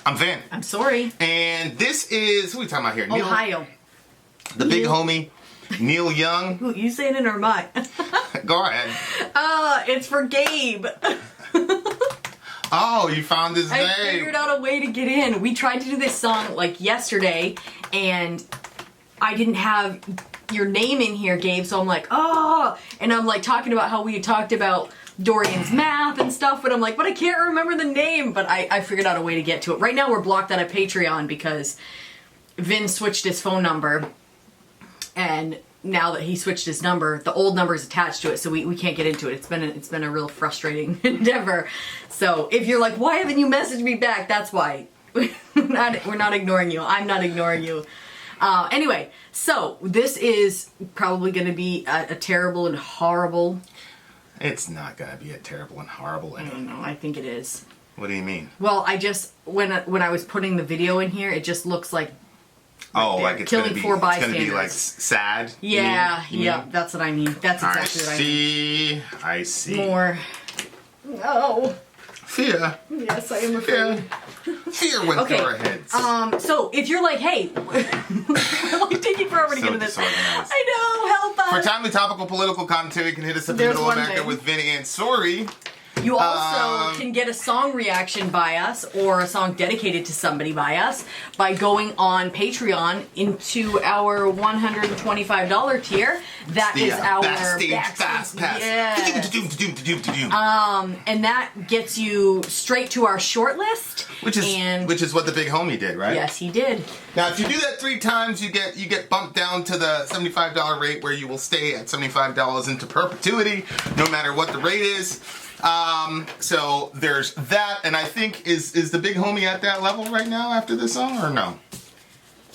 I'm Vin. I'm Sori. And this is, who are we talking about here? Ohio. The big homie, Neil Young. Who, you saying it or mine? Go ahead. It's for Gabe. Oh, you found his name. I figured out a way to get in. We tried to do this song like yesterday, and I didn't have your name in here, Gabe, so I'm like, oh, and I'm like talking about how we had talked about Dorian's math and stuff, but I'm like, but I can't remember the name, but I figured out a way to get to it. Right now we're blocked out of Patreon because Vin switched his phone number, and now that he switched his number, the old number is attached to it, so we can't get into it. It's been a real frustrating endeavor. So if you're like, why haven't you messaged me back? That's why. We're not ignoring you. I'm not ignoring you. Anyway, so this is probably going to be a terrible and horrible. It's not going to be a terrible and horrible. I don't know. I think it is. What do you mean? Well, I just when I was putting the video in here, it just looks like like it's killing four bystanders. It's gonna be like sad. Yeah, you mean? yeah, that's what I mean. That's exactly what I mean. I see. More. No. Fear. Yes, I am afraid. Fear went through our heads. So if you're like, hey, we're like taking forever to get to this. I know, help us. For timely, topical, political commentary, you can hit us up in the middle of America with Vin and Sori. You also can get a song reaction by us or a song dedicated to somebody by us by going on Patreon into our $125 tier. That is our Backstage Pass. Yes. And that gets you straight to our short list. Which is what the big homie did, right? Yes, he did. Now, if you do that 3 times, you get bumped down to the $75 rate where you will stay at $75 into perpetuity, no matter what the rate is. So there's that, and I think is the big homie at that level right now after this song, or no?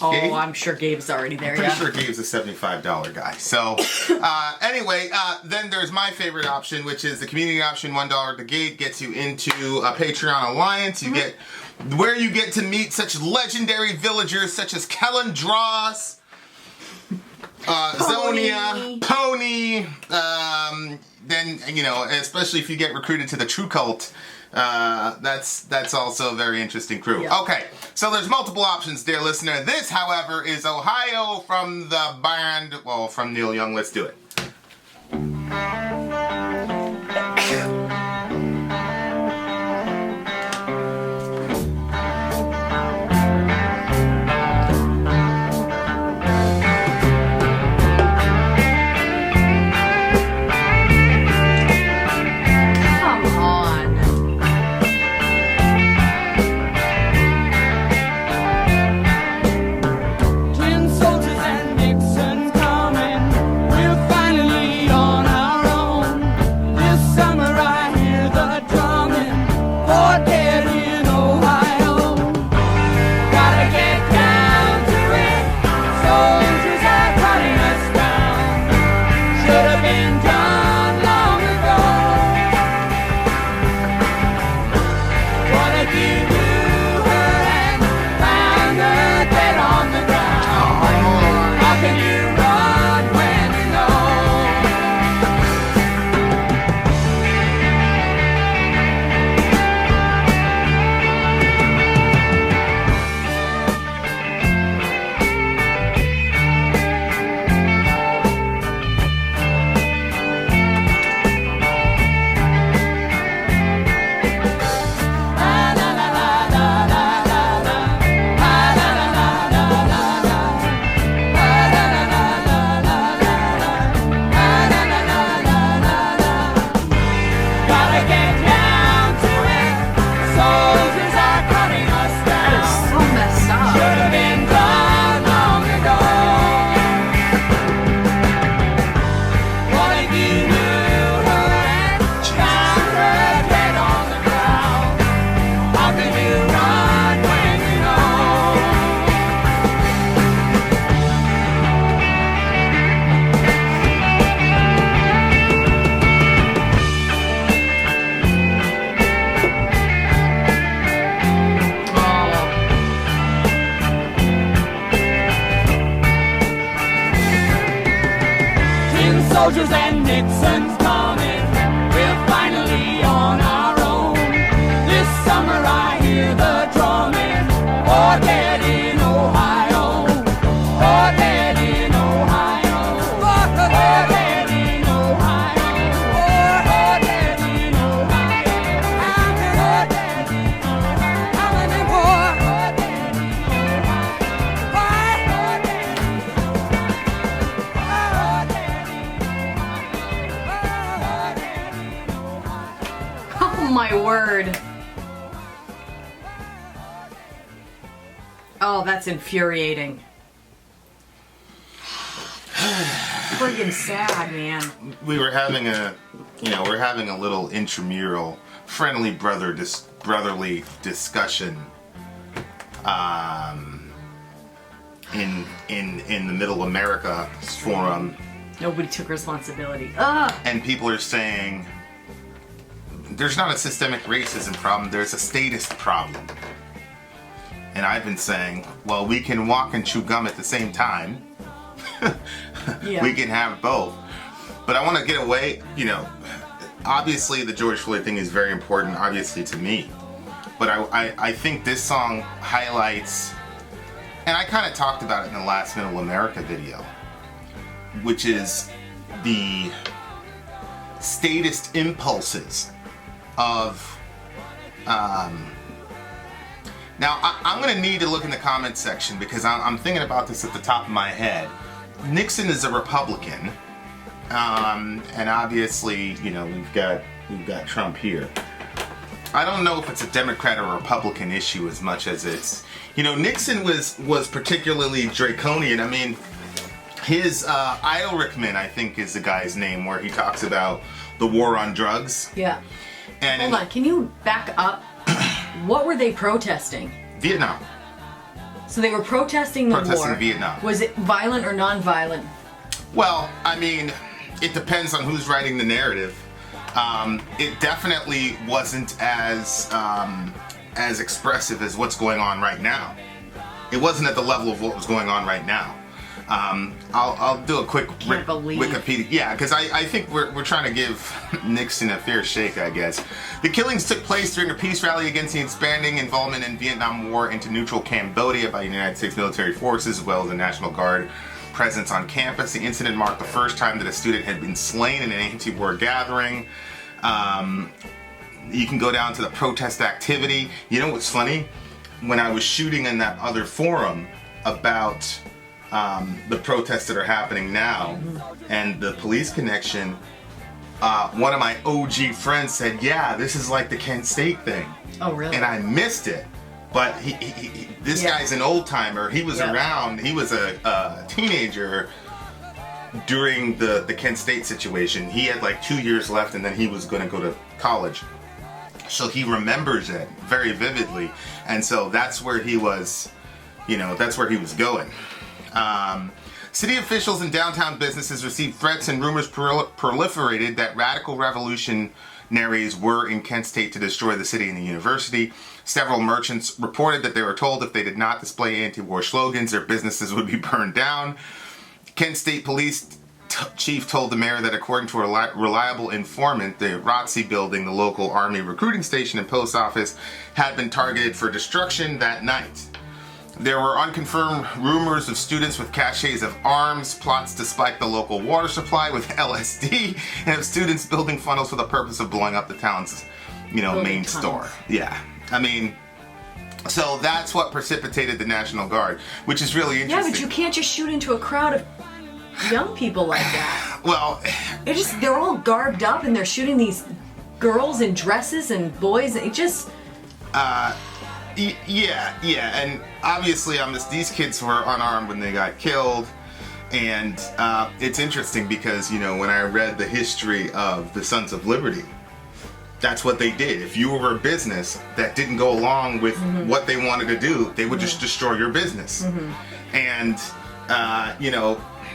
Oh, Gabe? I'm sure Gabe's already there. Pretty sure Gabe's a $75 guy. So anyway, then there's my favorite option, which is the community option. $1 at the gate gets you into a Patreon alliance. You get where you get to meet such legendary villagers such as Kellen Dross, Zonia, Pony. Then, you know, especially if you get recruited to the True Cult, that's also a very interesting crew. Yeah. Okay, so there's multiple options, dear listener. This, however, is Ohio from the band, well, from Neil Young. Let's do it. soldiers and Nixon's coming. We're finally on our own. This summer I hear the drumming. Oh my word. Oh, that's infuriating. Friggin' sad, man. We were having we're having a little intramural, friendly brotherly discussion in the Middle America forum. Nobody took responsibility. Ugh. And people are saying there's not a systemic racism problem, there's a statist problem. And I've been saying, well, we can walk and chew gum at the same time. Yeah. We can have both. But I want to get away, obviously the George Floyd thing is very important, obviously, to me. But I think this song highlights, and I kind of talked about it in the last Middle America video, which is the statist impulses of now I'm going to need to look in the comments section because I'm thinking about this at the top of my head. Nixon is a Republican, and obviously we've got Trump here. I don't know if it's a Democrat or Republican issue as much as it's Nixon was particularly draconian. I mean, his Eilrichman, I think, is the guy's name, where he talks about the war on drugs. Yeah. And hold on, can you back up? What were they protesting? Vietnam. So they were protesting the Protesting war. Vietnam. Was it violent or non-violent? Well, I mean, it depends on who's writing the narrative. It definitely wasn't as expressive as what's going on right now. It wasn't at the level of what was going on right now. I'll do a quick Wikipedia. Yeah, because I think we're trying to give Nixon a fair shake, I guess. The killings took place during a peace rally against the expanding involvement in Vietnam War into neutral Cambodia by United States military forces, as well as the National Guard presence on campus. The incident marked the first time that a student had been slain in an anti-war gathering. You can go down to the protest activity. You know what's funny? When I was shooting in that other forum about the protests that are happening now and the police connection, one of my OG friends said, yeah, this is like the Kent State thing. Oh, really? And I missed it. But this guy's an old timer. He was around. He was a teenager during the Kent State situation. He had like 2 years left, and then he was going to go to college. So he remembers it very vividly, and so that's where he was. That's where he was going. City officials and downtown businesses received threats, and rumors proliferated that radical revolutionaries were in Kent State to destroy the city and the university. Several merchants reported that they were told if they did not display anti-war slogans, their businesses would be burned down. Kent State Police chief told the mayor that according to a reliable informant, the ROTC building, the local army recruiting station and post office, had been targeted for destruction that night. There were unconfirmed rumors of students with caches of arms, plots to spike the local water supply with LSD, and of students building funnels for the purpose of blowing up the town's, main store. Yeah. I mean, so that's what precipitated the National Guard, which is really interesting. Yeah, but you can't just shoot into a crowd of young people like that. Well, they're all garbed up and they're shooting these girls in dresses and boys. It just... Yeah, and obviously these kids were unarmed when they got killed, and it's interesting because, when I read the history of the Sons of Liberty, that's what they did. If you were a business that didn't go along with what they wanted to do, they would just destroy your business. And,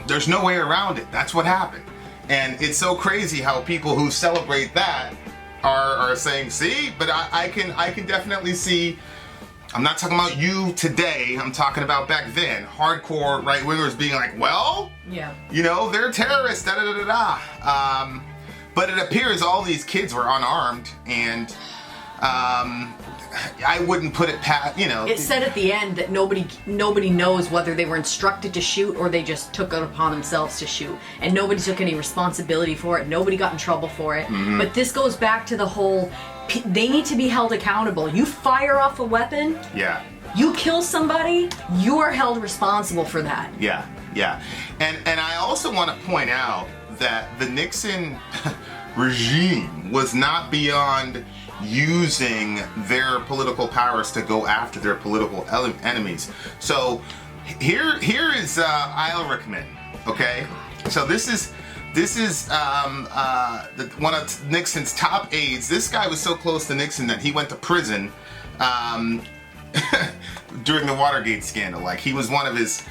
there's no way around it. That's what happened. And it's so crazy how people who celebrate that are saying, see, but I can definitely see. I'm not talking about you today, I'm talking about back then. Hardcore right-wingers being like, well, they're terrorists, da-da-da-da-da. But it appears all these kids were unarmed, and I wouldn't put it past, It said at the end that nobody knows whether they were instructed to shoot or they just took it upon themselves to shoot. And nobody took any responsibility for it. Nobody got in trouble for it. But this goes back to the whole, they need to be held accountable. You fire off a weapon, you kill somebody, you are held responsible for that. Yeah. And I also want to point out that the Nixon regime was not beyond using their political powers to go after their political enemies. So here is I'll recommend. Okay, so this is one of Nixon's top aides. This guy was so close to Nixon that he went to prison during the Watergate scandal. Like, he was one of his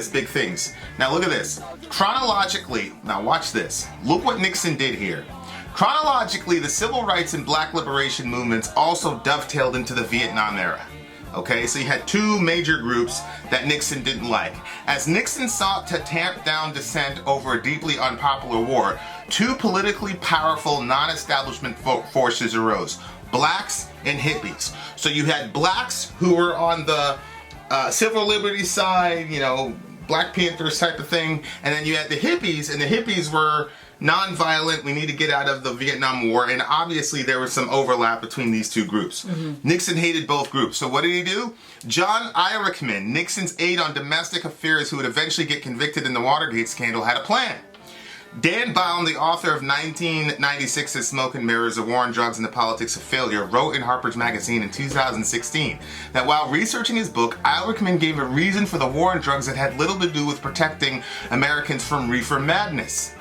big things. Now look at this. Chronologically, now watch this. Look what Nixon did here. Chronologically, the civil rights and black liberation movements also dovetailed into the Vietnam era. Okay, so you had two major groups that Nixon didn't like. As Nixon sought to tamp down dissent over a deeply unpopular war, two politically powerful non-establishment forces arose: blacks and hippies. So you had blacks who were on the civil liberties side, you know, Black Panthers type of thing, and then you had the hippies, and the hippies were non-violent. We need to get out of the Vietnam War, and obviously there was some overlap between these two groups. Nixon hated both groups, so what did he do? John Ehrlichman, Nixon's aide on domestic affairs who would eventually get convicted in the Watergate scandal, had a plan. Dan Baum, the author of 1996's Smoke and Mirrors, A War on Drugs and the Politics of Failure, wrote in Harper's Magazine in 2016 that while researching his book, Ehrlichman gave a reason for the war on drugs that had little to do with protecting Americans from reefer madness.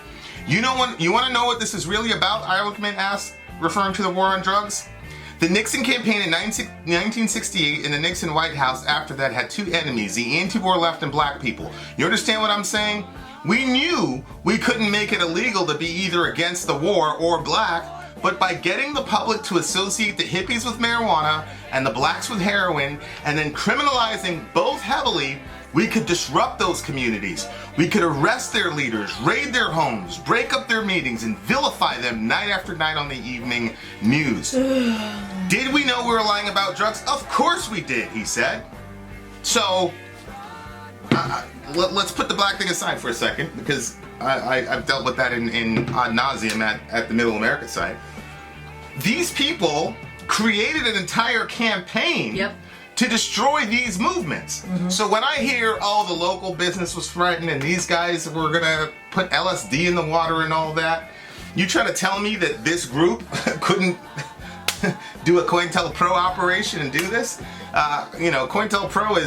You want to know what this is really about? Ehrlichman asked, referring to the war on drugs. The Nixon campaign in 1968 and the Nixon White House after that had two enemies: the anti-war left and black people. You understand what I'm saying? We knew we couldn't make it illegal to be either against the war or black, but by getting the public to associate the hippies with marijuana and the blacks with heroin, and then criminalizing both heavily, we could disrupt those communities. We could arrest their leaders, raid their homes, break up their meetings, and vilify them night after night on the evening news. Did we know we were lying about drugs? Of course we did, he said. So, let's put the black thing aside for a second, because I've dealt with that in ad nauseum at the Middle America side. These people created an entire campaign to destroy these movements. So when I hear, oh, the local business was threatened and these guys were gonna put LSD in the water and all that, you trying to tell me that this group couldn't do a COINTELPRO operation and do this? You know, COINTELPRO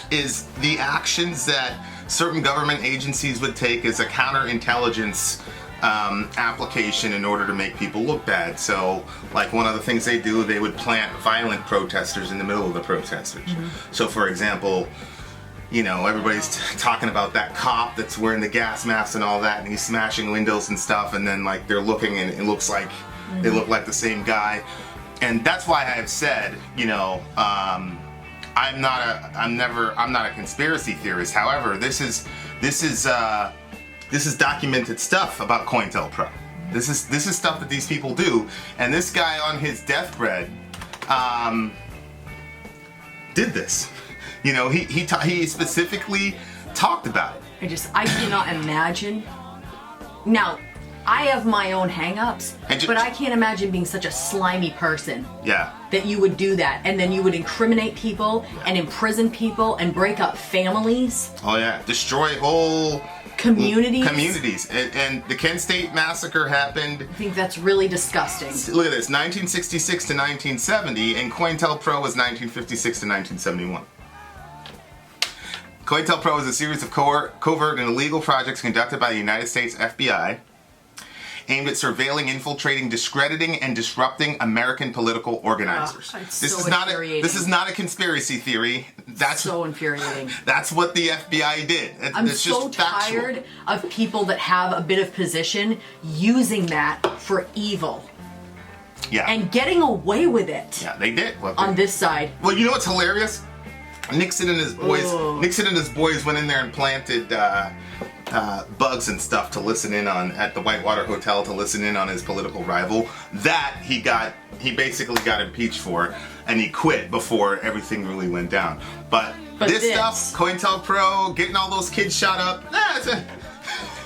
is the actions that certain government agencies would take as a counterintelligence application in order to make people look bad. So, like, one of the things they do, they would plant violent protesters in the middle of the protesters. So, for example, you know, everybody's talking about that cop that's wearing the gas mask and all that, and he's smashing windows and stuff, and then, like, they're looking and it looks like they look like the same guy. And that's why I've said, you know, I'm not a conspiracy theorist. However, this is documented stuff about COINTELPRO. This is stuff that these people do, and this guy on his deathbed did this. You know, he specifically talked about it. I cannot imagine. Now, I have my own hang-ups, but I can't imagine being such a slimy person. Yeah. That you would do that, and then you would incriminate people and imprison people and break up families. Oh yeah, destroy whole communities. And the Kent State massacre happened. I think that's really disgusting. Look at this, 1966 to 1970, and COINTELPRO was 1956 to 1971. COINTELPRO is a series of covert and illegal projects conducted by the United States FBI aimed at surveilling, infiltrating, discrediting, and disrupting American political organizers. This is not a conspiracy theory. That's so infuriating. That's what the FBI did. I'm so tired of people that have a bit of position using that for evil. Yeah. And getting away with it. Yeah, they did. On this side. Well, you know what's hilarious? Nixon and his boys went in there and planted bugs and stuff to listen in on at the Whitewater Hotel to listen in on his political rival. That he basically got impeached for, and he quit before everything really went down. But this stuff, COINTELPRO, getting all those kids shot up,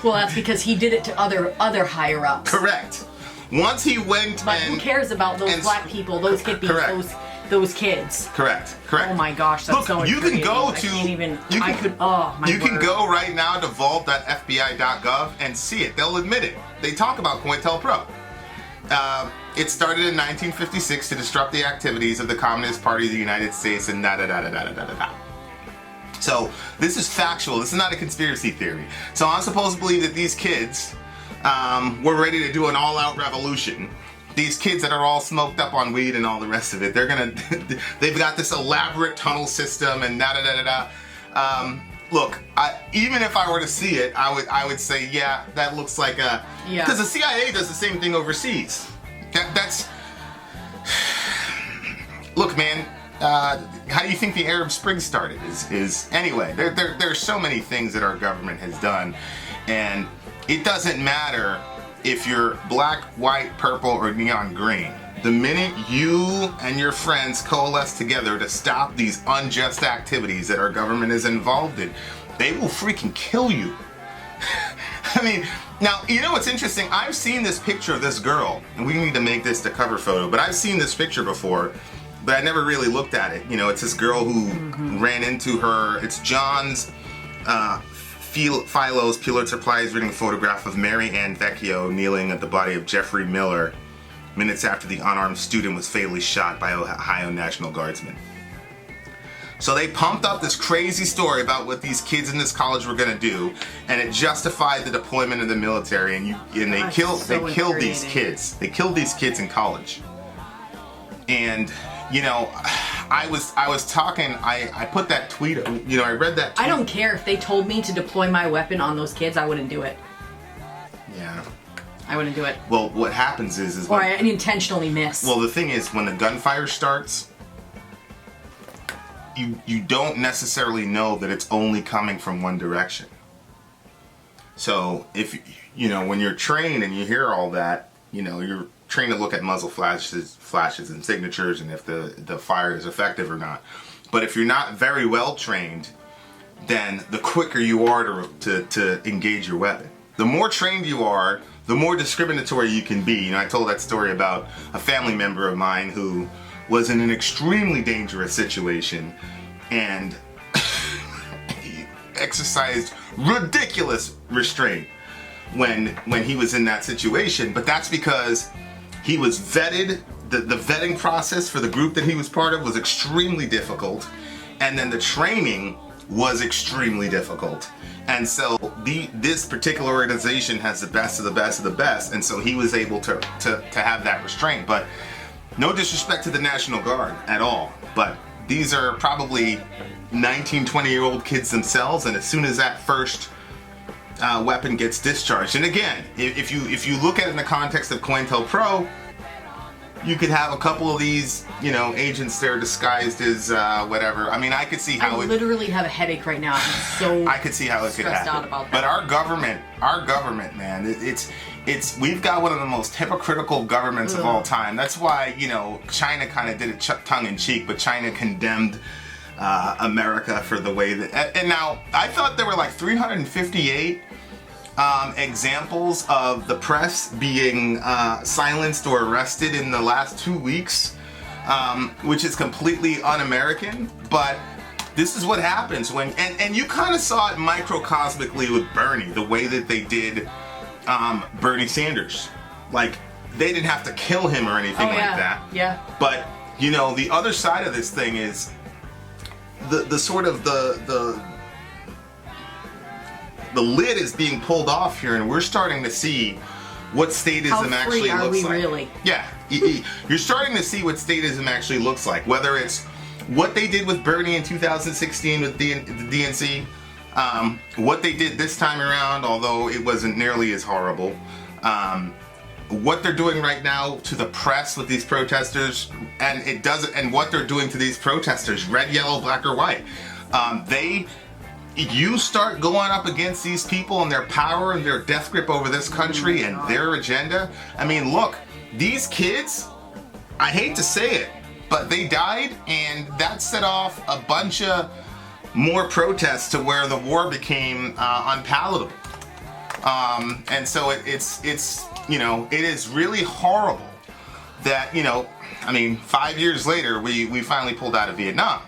well, that's because he did it to other higher ups. Correct. Once he went, but who cares about those black people, those hippies, those kids. Correct. Oh my gosh, that's Look, so you can infuriating. go I to. can't even. You can, I could. Oh my You can word. go right now to vault.fbi.gov and see it. They'll admit it. They talk about COINTELPRO. It started in 1956 to disrupt the activities of the Communist Party of the United States and da da da da da da da da. So this is factual. This is not a conspiracy theory. So I'm supposed to believe that these kids were ready to do an all-out revolution. These kids that are all smoked up on weed and all the rest of it, they've got this elaborate tunnel system and da da da da da. Look, even if I were to see it, I would say, yeah, that looks like a. Yeah. Because the CIA does the same thing overseas. That's. Look, man. How do you think the Arab Spring started? Is anyway. There's so many things that our government has done, and it doesn't matter if you're black, white, purple, or neon green. The minute you and your friends coalesce together to stop these unjust activities that our government is involved in, they will freaking kill you. I mean, now, you know what's interesting? I've seen this picture of this girl, and we need to make this the cover photo, but I've seen this picture before, but I never really looked at it. You know, it's this girl who ran into her, it's John's Philo's Pulitzer Prize-winning photograph of Mary Ann Vecchio kneeling at the body of Jeffrey Miller minutes after the unarmed student was fatally shot by Ohio National Guardsmen. So they pumped up this crazy story about what these kids in this college were going to do, and it justified the deployment of the military. And they killed these kids. They killed these kids in college. And you know, I was talking. I put that tweet. You know, I read that tweet. I don't care if they told me to deploy my weapon on those kids. I wouldn't do it. Yeah. I wouldn't do it. Well, what happens is or I intentionally miss. Well, the thing is, when the gunfire starts, you don't necessarily know that it's only coming from one direction. So if you know, when you're trained and you hear all that, you know, you're trained to look at muzzle flashes and signatures, and if the fire is effective or not. But if you're not very well trained, then the quicker you are to engage your weapon. The more trained you are, the more discriminatory you can be. You know, I told that story about a family member of mine who was in an extremely dangerous situation, and he exercised ridiculous restraint when he was in that situation. But that's because he was vetted. The vetting process for the group that he was part of was extremely difficult, and then the training was extremely difficult. And so this particular organization has the best of the best of the best, and so he was able to have that restraint. But no disrespect to the National Guard at all, but these are probably 19, 20-year-old kids themselves, and as soon as that first weapon gets discharged, and again, if you look at it in the context of COINTELPRO, you could have a couple of these, you know, agents there disguised as whatever. I mean, I could see how I literally have a headache right now. I'm so I could see how it could happen. stressed out about that. But our government, man, it's we've got one of the most hypocritical governments of all time. That's why, you know, China kind of did it tongue in cheek, but China condemned America for the way that. And now I thought there were like 358 examples of the press being silenced or arrested in the last 2 weeks, which is completely un-American. But this is what happens when, and you kind of saw it microcosmically with Bernie, the way that they did Bernie Sanders. Like, they didn't have to kill him or anything like that. Yeah. But, you know, the other side of this thing is the sort of the lid is being pulled off here, and we're starting to see what statism actually looks like. Really? Yeah, you're starting to see what statism actually looks like. Whether it's what they did with Bernie in 2016 with the DNC, what they did this time around, although it wasn't nearly as horrible. What they're doing right now to the press with these protesters, and what they're doing to these protesters, red, yellow, black, or white. You start going up against these people and their power and their death grip over this country and their agenda. I mean, look, these kids, I hate to say it, but they died, and that set off a bunch of more protests to where the war became unpalatable. And so it's you know, it is really horrible that, you know, I mean, 5 years later, we finally pulled out of Vietnam.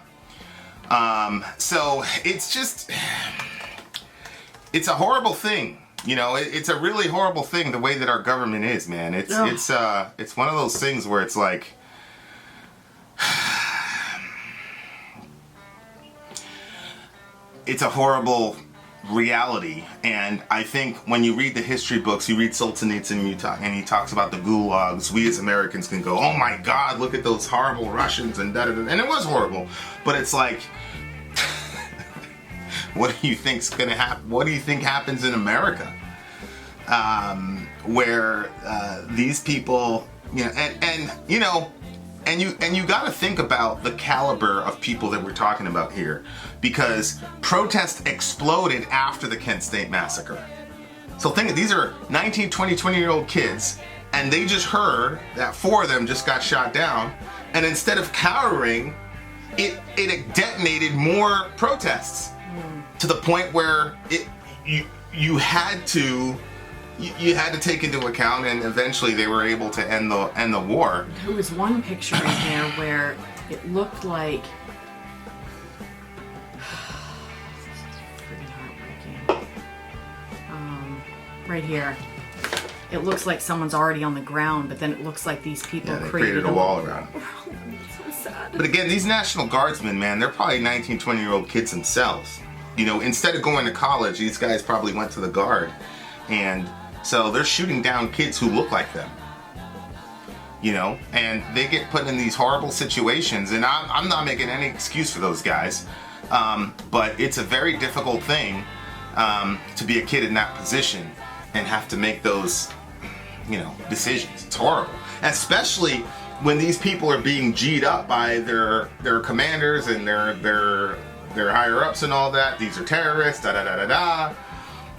So it's just, it's a horrible thing. You know, it's a really horrible thing the way that our government is, man. It's one of those things where it's like, it's a horrible reality. And I think when you read the history books, you read Solzhenitsyn and he talks about the gulags, we as Americans can go, oh my God, look at those horrible Russians and da da da. And it was horrible, but it's like, what do you think's gonna happen? What do you think happens in America? Where these people, you know, and you got to think about the caliber of people that we're talking about here, because protests exploded after the Kent State massacre. So think, these are 19, 20, 20-year-old kids, and they just heard that 4 of them just got shot down, and instead of cowering, it detonated more protests to the point where you had to take into account, and eventually they were able to end the war. There was one picture in there where it looked like pretty heartbreaking. Right here, it looks like someone's already on the ground, but then it looks like these people created a wall around. So sad. But again, these National Guardsmen, man, they're probably 19, 20-year-old kids themselves. You know, instead of going to college, these guys probably went to the Guard, and so they're shooting down kids who look like them, you know, and they get put in these horrible situations. And I'm not making any excuse for those guys, but it's a very difficult thing to be a kid in that position and have to make those, you know, decisions. It's horrible, especially when these people are being G'd up by their commanders and their higher ups and all that. These are terrorists, da da da da da.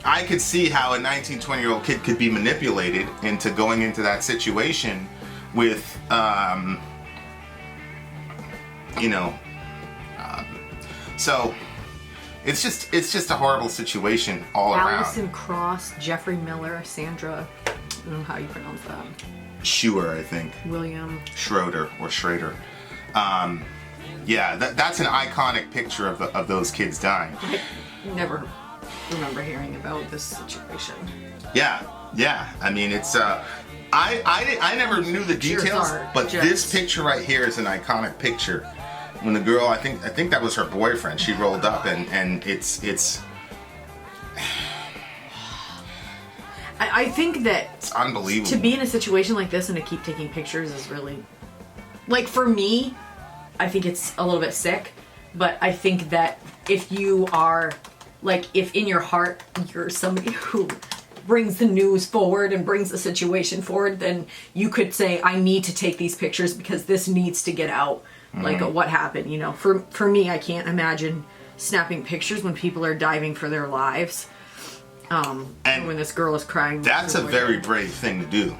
I could see how a 19, 20-year-old kid could be manipulated into going into that situation with, you know, so it's just a horrible situation all around. Allison Cross, Jeffrey Miller, Sandra, I don't know how you pronounce that. Scheuer, I think. William. Schroeder or Schrader. Yeah, that's an iconic picture of those kids dying. I never remember hearing about this situation. Yeah. I mean, it's I never knew the details, but this picture right here is an iconic picture. When the girl, I think that was her boyfriend, she rolled up and it's. I think that it's unbelievable to be in a situation like this and to keep taking pictures is really, like, for me, I think it's a little bit sick, but I think that if you are, like, if in your heart you're somebody who brings the news forward and brings the situation forward, then you could say, I need to take these pictures because this needs to get out. Like, what happened, you know? For me, I can't imagine snapping pictures when people are diving for their lives. And when this girl is crying. That's a very brave thing to do.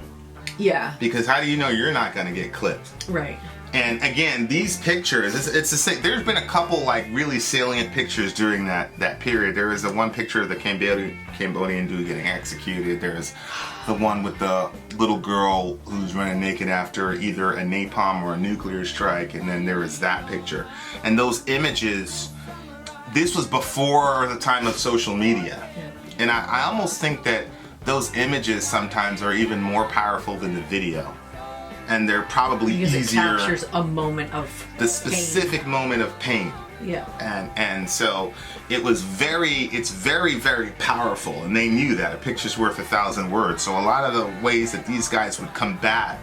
Yeah. Because how do you know you're not going to get clipped? Right. And again, these pictures, it's the same. There's been a couple like really salient pictures during that period. There was the one picture of the Cambodian dude getting executed. There's the one with the little girl who's running naked after either a napalm or a nuclear strike. And then there was that picture. And those images, this was before the time of social media. Yeah. And I almost think that those images sometimes are even more powerful than the video. And they're probably because easier. It captures a moment of the specific pain. Moment of pain. Yeah. And so it's very, very powerful, and they knew that a picture's worth 1,000 words. So a lot of the ways that these guys would combat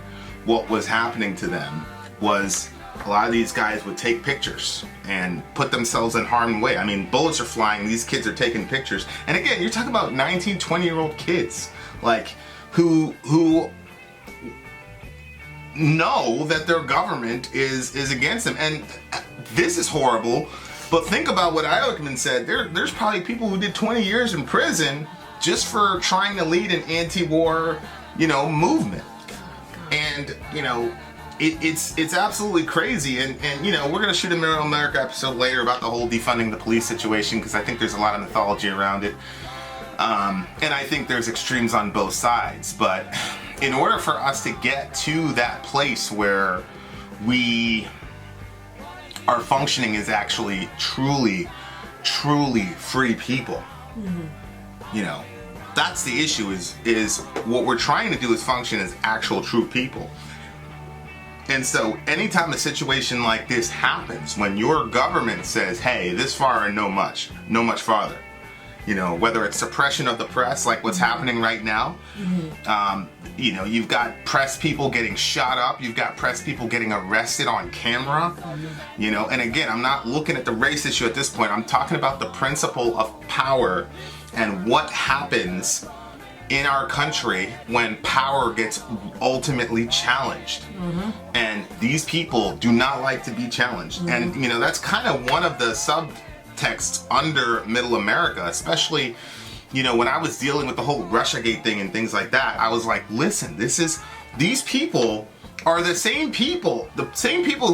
what was happening to them was a lot of these guys would take pictures and put themselves in harm's way. I mean, bullets are flying, these kids are taking pictures. And again, you're talking about 19, 20-year-old kids, like, who know that their government is against them. And this is horrible, but think about what Ehrlichman said. There's probably people who did 20 years in prison just for trying to lead an anti-war, movement. And, it's absolutely crazy. And we're going to shoot a Middle America episode later about the whole defunding the police situation, because I think there's a lot of mythology around it. And I think there's extremes on both sides, but in order for us to get to that place where we are functioning as actually truly free people, you know, that's the issue. Is what we're trying to do is function as actual true people. And so anytime a situation like this happens, when your government says, hey, this far and no much farther, you know, whether it's suppression of the press, like what's happening right now, you know, you've got press people getting shot up, you've got press people getting arrested on camera, you know, and again, I'm not looking at the race issue at this point, I'm talking about the principle of power and what happens in our country when power gets ultimately challenged. And these people do not like to be challenged. And, you know, that's kind of one of the subtexts under Middle America, especially, you know, when I was dealing with the whole Russiagate thing and things like that, I was like, listen, these people are the same people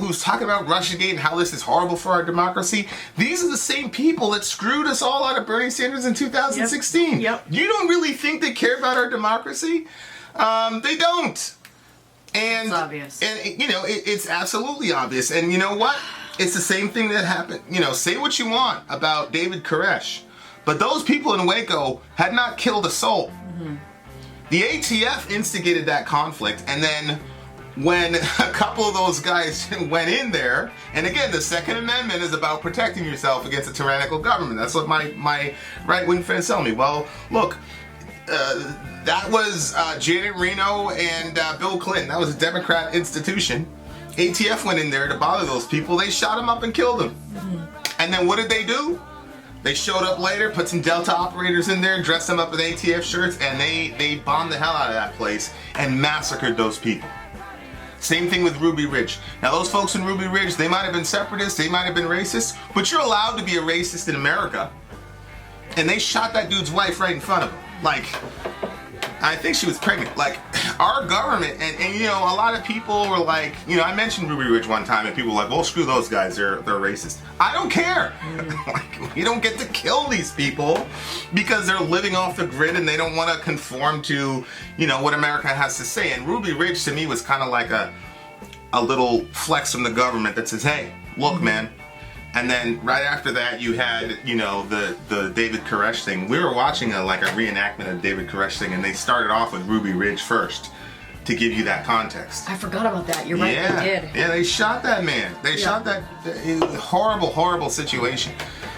who's talking about Russiagate and how this is horrible for our democracy. These are the same people that screwed us all out of Bernie Sanders in 2016. Yep. You don't really think they care about our democracy? They don't. And it's obvious. And, you know, it's absolutely obvious. And you know what? It's the same thing that happened. You know, say what you want about David Koresh, but those people in Waco had not killed a soul. The ATF instigated that conflict, and then when a couple of those guys went in there, and again, the Second Amendment is about protecting yourself against a tyrannical government. That's what my right-wing friends tell me. Well, look, that was Janet Reno and Bill Clinton. That was a Democrat institution. ATF went in there to bother those people. They shot them up and killed them. And then what did they do? They showed up later, put some Delta operators in there, dressed them up in ATF shirts, and they bombed the hell out of that place and massacred those people. Same thing with Ruby Ridge. Now those folks in Ruby Ridge, they might have been separatists, they might have been racist, but you're allowed to be a racist in America. And they shot that dude's wife right in front of him. Like, I think she was pregnant. Like, our government, and you know, a lot of people were like, you know, I mentioned Ruby Ridge one time and people were like, well, screw those guys, they're racist. I don't care. Like, we don't get to kill these people because they're living off the grid and they don't want to conform to, you know, what America has to say. And Ruby Ridge to me was kind of like a little flex from the government that says, hey, look, man. And then right after that, you had, you know, the David Koresh thing. We were watching a reenactment of David Koresh thing, and they started off with Ruby Ridge first to give you that context. I forgot about that. You're right, Yeah, they did. yeah, they shot that man. They shot that horrible situation.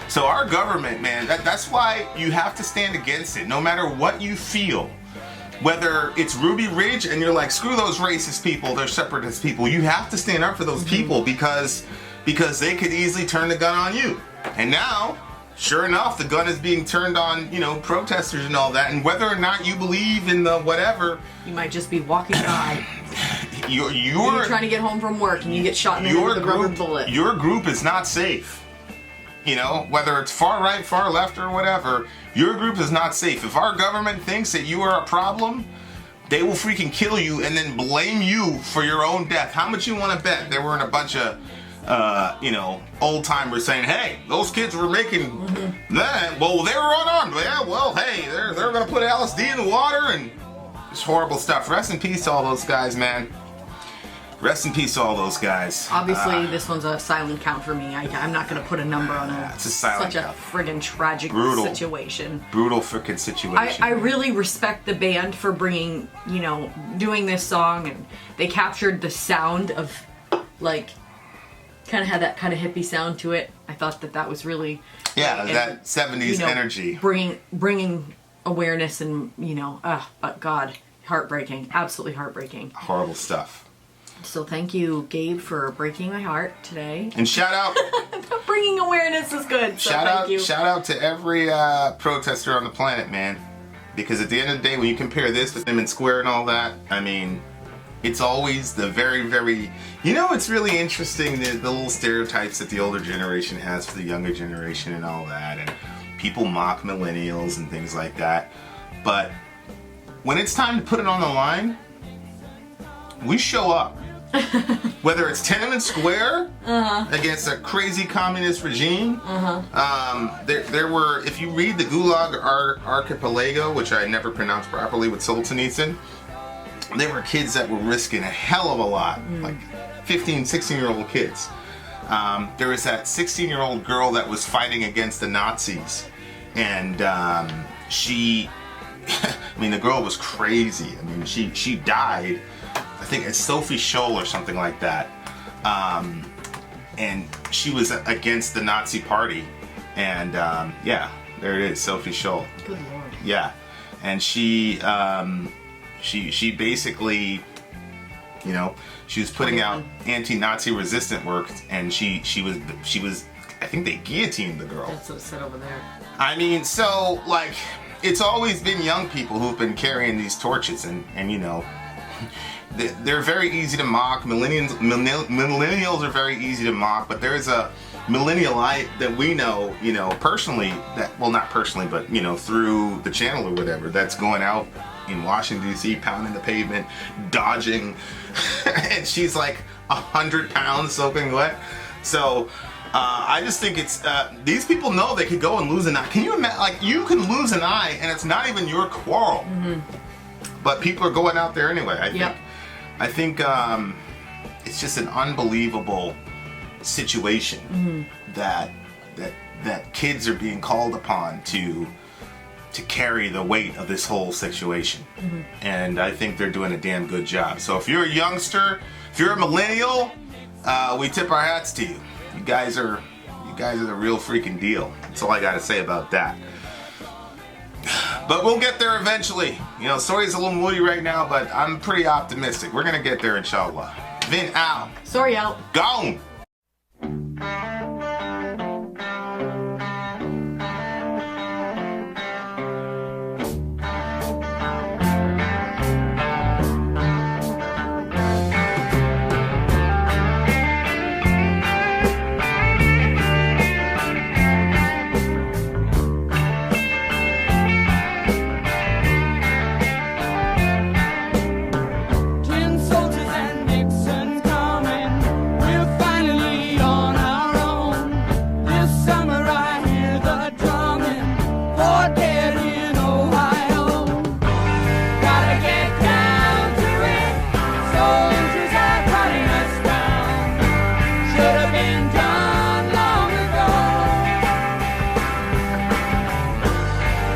So our government, man, that's why you have to stand against it, no matter what you feel. Whether it's Ruby Ridge and you're like, screw those racist people, they're separatist people. You have to stand up for those people because they could easily turn the gun on you. And now, sure enough, the gun is being turned on, you know, protesters and all that. And whether or not you believe in the whatever, You might just be walking by. you're trying to get home from work and you get shot in the head with a rubber bullet. Your group is not safe. You know, whether it's far right, far left, or whatever, your group is not safe. If our government thinks that you are a problem, they will freaking kill you and then blame you for your own death. How much you want to bet there weren't a bunch of you know, old timers saying, hey, those kids were making that. Well, they were unarmed. Yeah, well, hey, they're going to put LSD in the water and it's horrible stuff. Rest in peace to all those guys, man. Rest in peace to all those guys. Obviously, this one's a silent count for me. I'm not going to put a number on it. It's a silent Such count. a friggin' tragic situation. Brutal freaking situation. I really respect the band for bringing, you know, doing this song, and they captured the sound of, like, kind of had that kind of hippie sound to it. I thought that was really that 70s you know, energy. Bringing awareness and, you know, but God, heartbreaking, absolutely heartbreaking. Horrible stuff. So thank you, Gabe, for breaking my heart today. And shout out, Bringing awareness is good. So thank you. shout out to every protester on the planet, man. Because at the end of the day, when you compare this with Tiananmen Square and all that, I mean, it's always the very, very, you know, it's really interesting, the little stereotypes that the older generation has for the younger generation and all that, and people mock millennials and things like that. But when it's time to put it on the line, we show up. Whether it's Tiananmen Square against a crazy communist regime, there were, if you read the Gulag Archipelago, which I never pronounced properly with Solzhenitsyn, there were kids that were risking a hell of a lot, like 15, 16-year-old kids. There was that 16-year-old girl that was fighting against the Nazis, and she, I mean, the girl was crazy. I mean, she died, I think it's Sophie Scholl or something like that, and she was against the Nazi party, and yeah, there it is, Sophie Scholl. Good Lord. Yeah, and she basically, you know, she was putting out anti-Nazi resistant work, and she was I think they guillotined the girl. That's what's said over there. I mean, so like, it's always been young people who've been carrying these torches, and you know, they're very easy to mock. Millennials are very easy to mock, but there's a millennialite that we know, you know, personally, that, well, not personally, but you know, through the channel or whatever, that's going out in Washington D.C. pounding the pavement, dodging, and she's like 100 pounds soaking wet. So I just think it's these people know they could go and lose an eye. Can you imagine? Like, you can lose an eye and it's not even your quarrel, but people are going out there anyway. I think it's just an unbelievable situation that kids are being called upon to carry the weight of this whole situation, and I think they're doing a damn good job. So if you're a youngster, if you're a millennial, we tip our hats to you. You guys are the real freaking deal. That's all I got to say about that. But we'll get there eventually. You know, Sori's a little moody right now, but I'm pretty optimistic. We're gonna get there, inshallah. Vin out. Sorry, out. Gone. Tin soldiers and Nixon's coming. We're finally on our own. This summer I hear the drumming for dead in Ohio. Gotta get down to it. Soldiers are cutting us down. Should have been done long ago.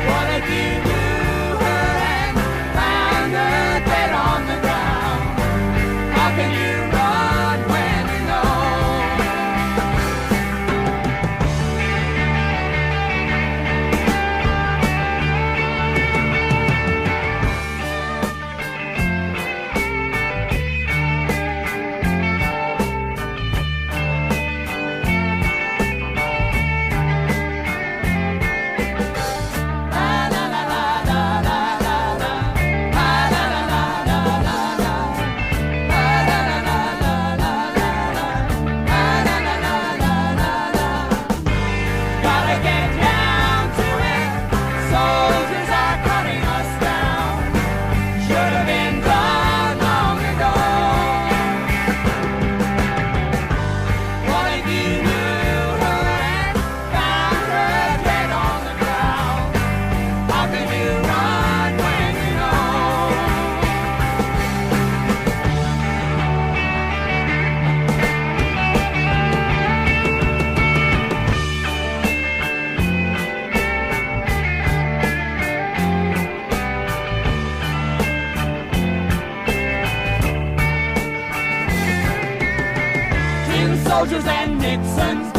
What if you knew her and found her dead on the ground? How can you run when you know? La la la la la la la la. La la la la la la la. La la la la la la la. La la la la la la la. Gotta get down to it. Soldiers are cutting us down. Should have been done long ago. What if you knew her and found her dead on the ground? How can you run when you know? Tin soldiers and Nixon's